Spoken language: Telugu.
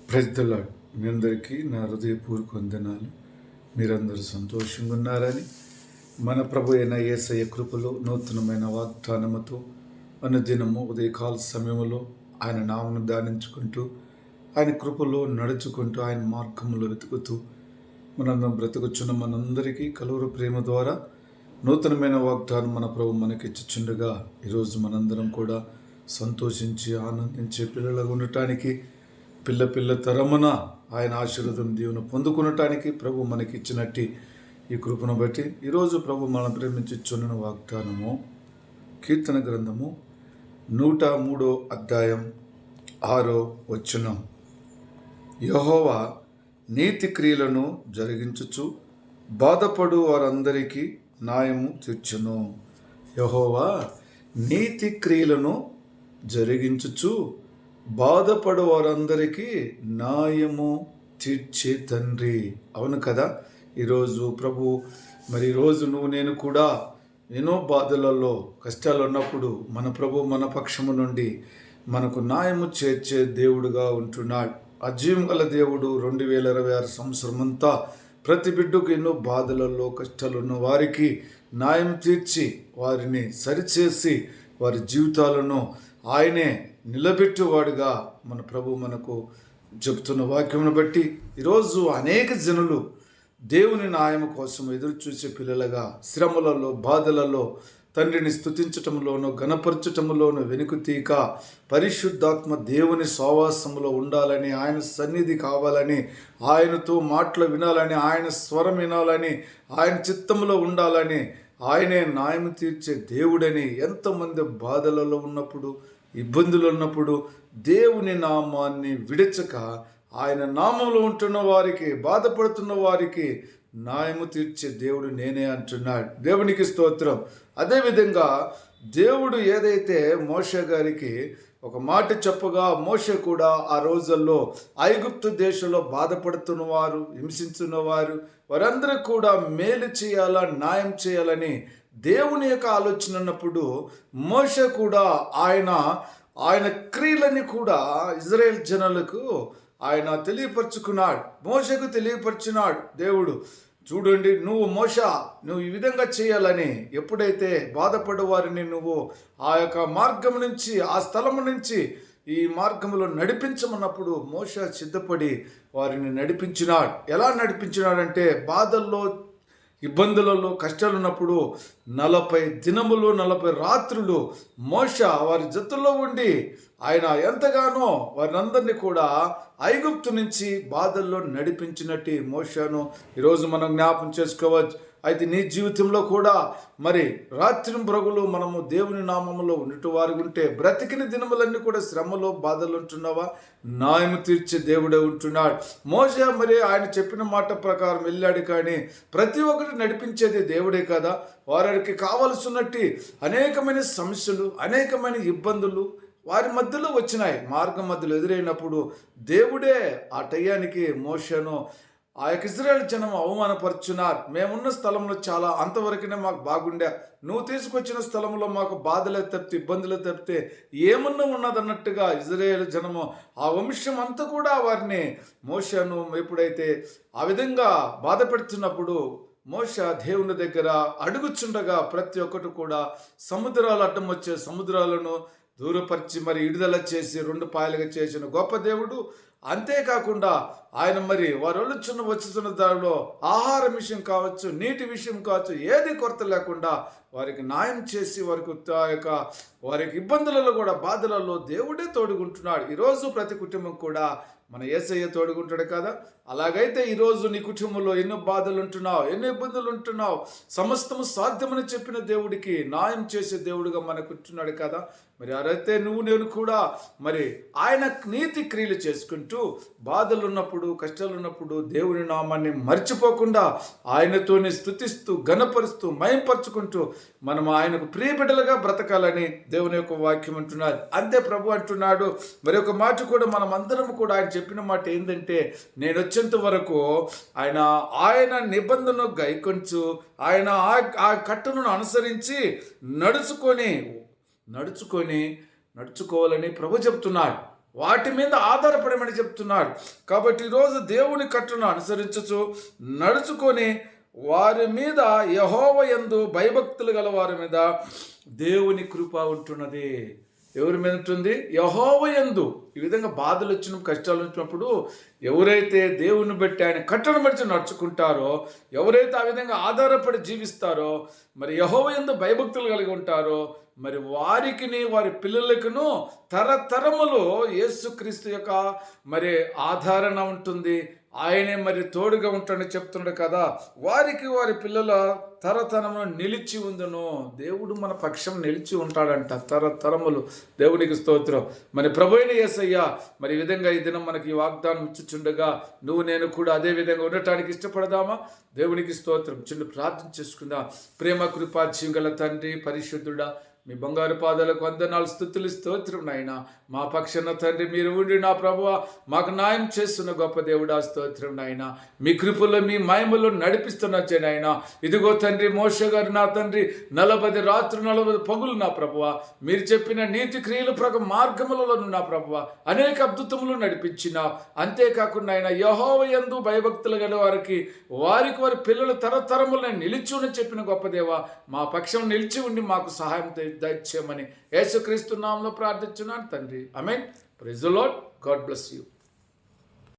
Praise the lord. మీ అందరికీ నా హృదయపూర్వక వందనాలు. మీరందరూ సంతోషంగా ఉన్నారని, మన ప్రభు అయిన యేసయ్య కృపలో నూతనమైన వాగ్దానముతో అనుదినము ఉదయకాల సమయంలో ఆయన నామను ధ్యానించుకుంటూ, ఆయన కృపలో నడుచుకుంటూ, ఆయన మార్గంలో వెతుకుతూ మనందరం బ్రతుకుచున్న మనందరికీ కలువరు ప్రేమ ద్వారా నూతనమైన వాగ్దానం మన ప్రభు మనకిచ్చుచుండగా, ఈరోజు మనందరం కూడా సంతోషించి ఆనందించే పిల్లలుగా ఉండటానికి, పిల్ల తరమున ఆయన ఆశీర్వాదం దీవెన పొందుకునటానికి ప్రభు మనకిచ్చినట్టి ఈ కృపను బట్టి ఈరోజు ప్రభు మనం ప్రేమించుచున్న వాగ్దానము కీర్తన గ్రంథము 103 అధ్యాయం 6 వచనం. యెహోవా నీతి క్రియలను జరిగించుచు బాధపడు వారందరికీ న్యాయము తీర్చును. యెహోవా నీతి క్రియలను జరిగించుచు బాధపడు వారందరికీ న్యాయము తీర్చే తండ్రి. అవును కదా. ఈరోజు ప్రభు మరి ఈరోజు నువ్వు నేను కూడా ఎన్నో బాధలలో కష్టాలు ఉన్నప్పుడు మన ప్రభు మన పక్షము నుండి మనకు న్యాయము చేర్చే దేవుడుగా ఉంటున్నాడు. అజీవం గల దేవుడు 2026 సంవత్సరం అంతా ప్రతి బిడ్డకు ఎన్నో బాధలలో కష్టాలు ఉన్న వారికి న్యాయం తీర్చి వారిని సరిచేసి వారి జీవితాలను ఆయనే నిలబెట్టేవాడుగా మన ప్రభు మనకు చెబుతున్న వాక్యమును బట్టి ఈరోజు అనేక జనులు దేవుని న్యాయం కోసం ఎదురు చూసే పిల్లలుగా శ్రమలలో బాధలలో తండ్రిని స్తుతించటంలోనూ గణపరచటంలోనూ వెనుకతీక పరిశుద్ధాత్మ దేవుని సహవాసంలో ఉండాలని, ఆయన సన్నిధి కావాలని, ఆయనతో మాటలు వినాలని, ఆయన స్వరం వినాలని, ఆయన చిత్తంలో ఉండాలని, ఆయనే న్యాయం తీర్చే దేవుడని ఎంతమంది బాధలలో ఉన్నప్పుడు ఇబ్బందులు ఉన్నప్పుడు దేవుని నామాన్ని విడచక ఆయన నామంలో ఉంటున్న వారికి బాధపడుతున్న వారికి న్యాయము తీర్చే దేవుడు నేనే అంటున్నాడు. దేవునికి స్తోత్రం. అదేవిధంగా దేవుడు ఏదైతే మోషే గారికి ఒక మాట చెప్పగా మోషే కూడా ఆ రోజుల్లో ఐగుప్తు దేశంలో బాధపడుతున్న వారు, హింసించున్న వారు, వారందరూ కూడా మేలు చేయాలా, న్యాయం చేయాలని దేవుని యొక్క ఆలోచన ఉన్నప్పుడు మోషే కూడా ఆయన క్రియలని కూడా ఇజ్రాయేల్ జనులకు ఆయన తెలియపరుచుకున్నాడు. మోషకు తెలియపరిచినాడు దేవుడు. చూడండి, నువ్వు ఈ విధంగా చేయాలని, ఎప్పుడైతే బాధపడే వారిని నువ్వు ఆ యొక్క మార్గం నుంచి, ఆ స్థలము నుంచి ఈ మార్గంలో నడిపించమన్నప్పుడు మోషే సిద్ధపడి వారిని నడిపించినాడు. ఎలా నడిపించినాడంటే, బాధల్లో ఇబ్బందులలో కష్టాలు ఉన్నప్పుడు 40 దినములు 40 రాత్రులు మోషే వారి జతుల్లో ఉండి ఆయన ఎంతగానో వారందరినీ కూడా ఐగుప్తు నుంచి బాధల్లో నడిపించినట్టు మోషేను ఈరోజు మనం జ్ఞాపం చేసుకోవచ్చు. అయితే నీ జీవితంలో కూడా మరి రాత్రి బ్రగులు మనము దేవుని నామములో ఉండేటి వారు ఉంటే బ్రతికిన దినములన్నీ కూడా శ్రమలో బాధలు ఉంటున్నావా, న్యాయం తీర్చే దేవుడే ఉంటున్నాడు. మోషే మరి ఆయన చెప్పిన మాట ప్రకారం వెళ్ళాడు, కానీ ప్రతి ఒక్కటి నడిపించేది దేవుడే కదా. వారికి కావలసినట్టు అనేకమైన సమస్యలు, అనేకమైన ఇబ్బందులు వారి మధ్యలో వచ్చినాయి. మార్గం మధ్యలో ఎదురైనప్పుడు దేవుడే ఆ టయానికి మోషేను ఆ యొక్క ఇజ్రాయేల్ జనం అవమానపరుచున్నారు. మేమున్న స్థలంలో చాలా అంతవరకునే మాకు బాగుండే, నువ్వు తీసుకొచ్చిన స్థలంలో మాకు బాధలే తప్పితే ఇబ్బందులు తప్పితే ఏమన్నా ఉన్నదన్నట్టుగా ఇజ్రాయేల్ జనము ఆ వంశం అంతా కూడా వారిని మోషేను ఎప్పుడైతే ఆ విధంగా బాధ పెడుతున్నప్పుడు మోషే దేవుని దగ్గర అడుగుచుండగా ప్రతి ఒక్కటి కూడా సముద్రాలు అడ్డం వచ్చే సముద్రాలను దూరపరిచి మరి విడుదల చేసి 2 పాయలుగా చేసిన గొప్ప దేవుడు. అంతేకాకుండా ఆయన మరి వారు వచ్చుతున్న దానిలో ఆహారం విషయం కావచ్చు, నీటి విషయం కావచ్చు, ఏది కొరత లేకుండా వారికి న్యాయం చేసి వారికి ఇబ్బందులలో కూడా బాధలలో దేవుడే తోడుకుంటున్నాడు. ఈరోజు ప్రతి కుటుంబం కూడా మన యేసయ్య తోడుకుంటాడు కదా. అలాగైతే ఈరోజు నీ కుటుంబంలో ఎన్నో బాధలు ఉంటున్నావు, ఎన్నో ఇబ్బందులు ఉంటున్నావు, సమస్తము సాధ్యమని చెప్పిన దేవుడికి న్యాయం చేసే దేవుడుగా మనకు ఉంటున్నాడు కదా. మరి అరైతే నేను కూడా మరి ఆయన నీతి క్రియలు చేసుకుంటూ బాధలు ఉన్నప్పుడు, కష్టాలు ఉన్నప్పుడు దేవుని నామాన్ని మర్చిపోకుండా ఆయనతోనే స్తుతిస్తూ ఘనపరుస్తూ మయంపరుచుకుంటూ మనం ఆయనకు ప్రియబిడ్డలుగా బ్రతకాలని దేవుని యొక్క వాక్యం అంటున్నారు. అంతే ప్రభు అంటున్నాడు. మరి ఒక మాట కూడా మనం అందరం కూడా ఆయన చెప్పిన మాట ఏంటంటే, నేను వచ్చేంత వరకు ఆయన నిబంధనను గైకొంచు ఆయన ఆ కట్టును అనుసరించి నడుచుకోవాలని ప్రభు చెప్తున్నాడు. వాటి మీద ఆధారపడమని చెప్తున్నారు. కాబట్టి ఈరోజు దేవుని కట్టును అనుసరించచ్చు నడుచుకొని వారి మీద యెహోవా యందు భయభక్తులు గల వారి మీద దేవుని కృప ఉంటున్నది. ఎవరి మీద ఉంటుంది? యెహోవా యందు. ఈ విధంగా బాధలు వచ్చినప్పుడు, కష్టాలు వచ్చినప్పుడు ఎవరైతే దేవుని బట్టి ఆయన కట్టను బట్టి నడుచుకుంటారో, ఎవరైతే ఆ విధంగా ఆధారపడి జీవిస్తారో, మరి యెహోవా యందు భయభక్తులు కలిగి ఉంటారో, మరి వారికిని వారి పిల్లలకును తరతరములు యేసుక్రీస్తు యొక్క మరి ఆదరణ ఉంటుంది. ఆయనే మరి తోడుగా ఉంటాడని చెప్తున్నాడు కదా. వారికి వారి పిల్లల తరతరములు నిలిచి ఉందును. దేవుడు మన పక్షం నిలిచి ఉంటాడంట తరతరములు. దేవునికి స్తోత్రం. మరి ప్రభువైన యేసయ్య మరి ఈ విధంగా ఈ దినం మనకి ఈ వాగ్దానం ఇచ్చుచుండగా నువ్వు నేను కూడా అదే విధంగా ఉండటానికి ఇష్టపడదామా? దేవునికి స్తోత్రం. చిన్న ప్రార్థన చేసుకుందాం. ప్రేమ కృపా జీవగల తండ్రి, పరిశుద్ధుడా, మీ బంగారు పాదాలకు వందనాలు, స్తుతులు, స్తోత్రం నాయనా. మా పక్షాన తండ్రి మీరు ఉండి నా ప్రభువ మాకు న్యాయం చేస్తున్న గొప్ప దేవుడా, స్తోత్రం నాయనా. మీ కృపలో మీ మహిమలో నడిపిస్తున్నచ్చే నాయనా. ఇదిగో తండ్రి మోషే గారు నా తండ్రి 40 రాత్రులు 40 పగులు నా ప్రభువ మీరు చెప్పిన నీతి క్రియల మార్గములలో నా ప్రభువ అనేక అద్భుతములు నడిపించిన. అంతేకాకుండా ఆయన యెహోవా యందు భయభక్తులు గల వారికి వారి పిల్లలు తరతరములు నిలిచి చెప్పిన గొప్ప దేవ, మా పక్షం నిలిచి ఉండి మాకు సహాయం దయచేయమని యేసుక్రీస్తు నామములో ప్రార్థించున్నాను తండ్రి. Amen. Praise the Lord. God bless you.